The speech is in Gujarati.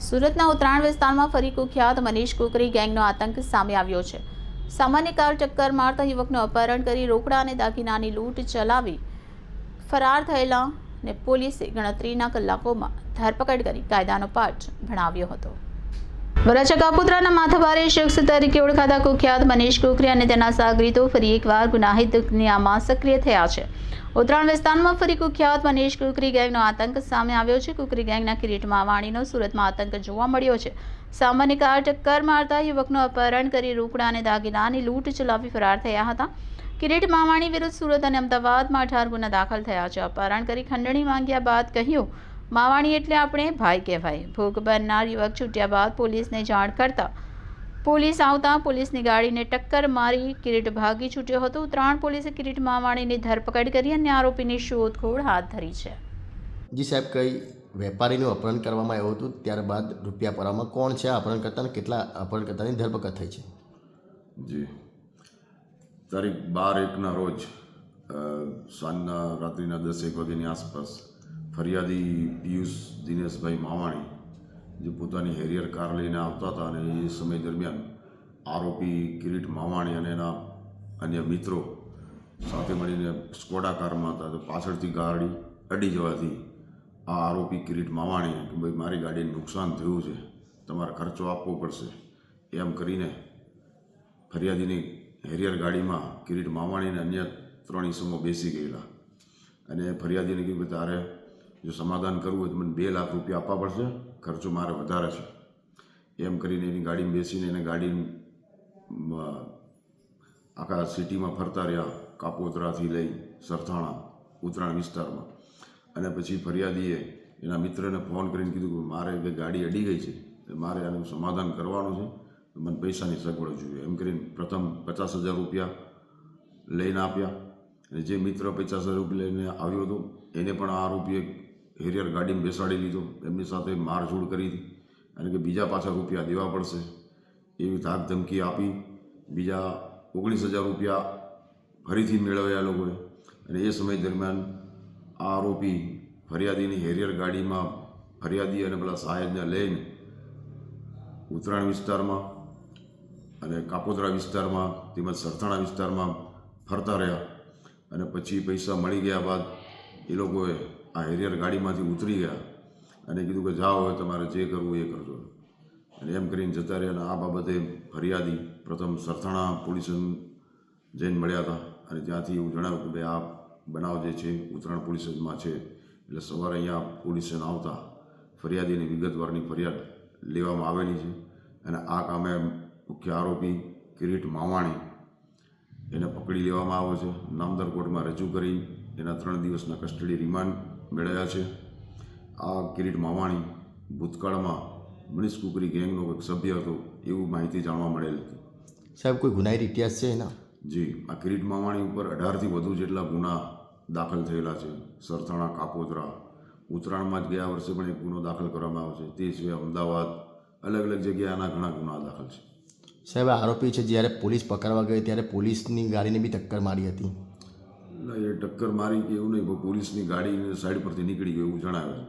સુરતના ઉત્તરાયણ વિસ્તારમાં ફરી કુખ્યાત મનીષ કુકરી ગેંગનો આતંક સામે આવ્યો છે। સામાન્ય કાર ટક્કર મારતા યુવકનું અપહરણ કરી રોકડા અને દાગીનાની લૂંટ ચલાવી ફરાર થયેલાને પોલીસે ગણતરીના કલાકોમાં ધરપકડ કરી કાયદાનો પાઠ ભણાવ્યો હતો। વરાછા કાપોદ્રાના માથાભારે શખ્સ તરીકે ઓળખાતા કુખ્યાત મનીષ કુકરી અને તેના સાગરીતો ફરી એકવાર ગુનાહિત દુનિયામાં સક્રિય થયા છે। ઉત્તરાયણ વિસ્તારમાં ફરી કુખ્યાત મનીષ કુકરી ગેંગનો આતંક સામે આવ્યો છે। કુકરી ગેંગના કિરીટ માવાણીનો સુરતમાં આતંક જોવા મળ્યો છે। સામાન્ય કાર ટક્કર મારતા યુવકનું અપહરણ કરી રોકડા અને દાગીનાની લૂંટ ચલાવી ફરાર થયા હતા। કિરીટ માવાણી વિરુદ્ધ સુરત અને અમદાવાદમાં 18 ગુના દાખલ થયા છે। અપહરણ કરી ખંડણી માંગ્યા બાદ કહ્યું, માવાણી એટલે આપણે ભાઈ કહેવાય। ભોગ બનનાર યુવક છૂટ્યા બાદ પોલીસને જાણ કરતા પોલીસ આવતા પોલીસની ગાડીને ટક્કર મારી કિરીટ ભાગી છૂટ્યો હતો। ઉત્તરાયણ પોલીસે કિરીટ માવાણીની ધરપકડ કરી અને આરોપીની શોધખોળ હાથ ધરી છે। જી સાહેબ, કઈ વેપારીનું અપહરણ કરવામાં આવ્યું હતું, ત્યારબાદ રૂપિયા પરામાં કોણ છે અપહરણકર્તા અને કેટલા અપહરણકર્તાની ધરપકડ થઈ છે? જી, તારીખ 12/1ના રોજ સાંજના રાત્રિના 10-1 વાગ્યાની આસપાસ ફરિયાદી પિયુષ દિનેશભાઈ માવાણી જે પોતાની હેરિયર કાર લઈને આવતા હતા અને એ સમય દરમિયાન આરોપી કિરીટ માવાણી અને એના અન્ય મિત્રો સાથે મળીને સ્કોડા કારમાં હતા। તો પાછળથી ગાડી અડી જવાથી આ આરોપી કિરીટ માવાણીએ કે ભાઈ મારી ગાડીને નુકસાન થયું છે, તમારે ખર્ચો આપવો પડશે એમ કરીને ફરિયાદીની હેરિયર ગાડીમાં કિરીટ માવાણી અને અન્ય 3 ઈસમો બેસી ગયેલા અને ફરિયાદીને કીધું કે તારે જો સમાધાન કરવું હોય તો મને 2 લાખ રૂપિયા આપવા પડશે, ખર્ચો મારે વધારે છે એમ કરીને એની ગાડીમાં બેસીને એને ગાડી આખા સિટીમાં ફરતા રહ્યા, કાપોદ્રાથી લઈ સરથાણા ઉત્તરાયણ વિસ્તારમાં। અને પછી ફરિયાદીએ એના મિત્રને ફોન કરીને કીધું કે મારે કે ગાડી અડી ગઈ છે, મારે આનું સમાધાન કરવાનું છે, મને પૈસાની સગવડ જોઈએ એમ કરીને પ્રથમ 50,000 રૂપિયા લઈને આપ્યા। અને જે મિત્ર 50,000 રૂપિયા લઈને આવ્યો હતો એને પણ આ આરોપીએ હેરિયર ગાડીમાં બેસાડી લીધો, એમની સાથે મારઝૂડ કરી હતી અને કે બીજા પાછા રૂપિયા દેવા પડશે એવી ધાક ધમકી આપી બીજા 19,000 રૂપિયા ફરીથી મેળવ્યા લોકોએ। અને એ સમય દરમિયાન આ આરોપી ફરિયાદીની હેરિયર ગાડીમાં ફરિયાદી અને પેલા સાહેબને લઈને ઉત્તરાયણ વિસ્તારમાં અને કાપોદ્રા વિસ્તારમાં તેમજ સરથાણા વિસ્તારમાં ફરતા રહ્યા અને પછી પૈસા મળી ગયા બાદ એ લોકોએ આ હેરિયર ગાડીમાંથી ઉતરી ગયા અને કીધું કે જાઓ હવે તમારે જે કરવું એ કરજો અને એમ કરીને જતા રહ્યા। અને આ બાબતે ફરિયાદી પ્રથમ સરથાણા પોલીસ જઈને મળ્યા હતા અને ત્યાંથી એવું જણાવ્યું કે ભાઈ આ બનાવ જે છે ઉત્તરાયણ પોલીસ સ્ટેશનમાં છે। એટલે સવારે અહીંયા પોલીસ સ્ટેશન આવતા ફરિયાદીની વિગતવારની ફરિયાદ લેવામાં આવેલી છે અને આ કામે મુખ્ય આરોપી કિરીટ માવાણી એને પકડી લેવામાં આવ્યો છે, નામદાર કોર્ટમાં રજૂ કરી એના 3 દિવસના કસ્ટડી રિમાન્ડ મેળવ્યા છે। આ કિરીટ માવાણી ભૂતકાળમાં મનીષ કુકરી ગેંગનો એક સભ્ય હતો એવું માહિતી જાણવા મળેલ હતી। સાહેબ, કોઈ ગુનાહિત ઇતિહાસ છે એના? જી, આ કિરીટ માવાણી ઉપર 18થી વધુ જેટલા ગુના દાખલ થયેલા છે। સરથાણા, કાપોદ્રા, ઉત્તરાયણમાં જ ગયા વર્ષે પણ એક ગુનો દાખલ કરવામાં આવ્યો છે। તે સિવાય અમદાવાદ અલગ અલગ જગ્યાએ આના ઘણા ગુના દાખલ છે। સાહેબ, આરોપી છે જ્યારે પોલીસ પકડવા ગઈ ત્યારે પોલીસની ગાડીને બી ટક્કર મારી હતી? ના, એ ટક્કર મારી કે એવું નહીં, પોલીસની ગાડીને સાઈડ પરથી નીકળી ગયું એવું જણાવે છે।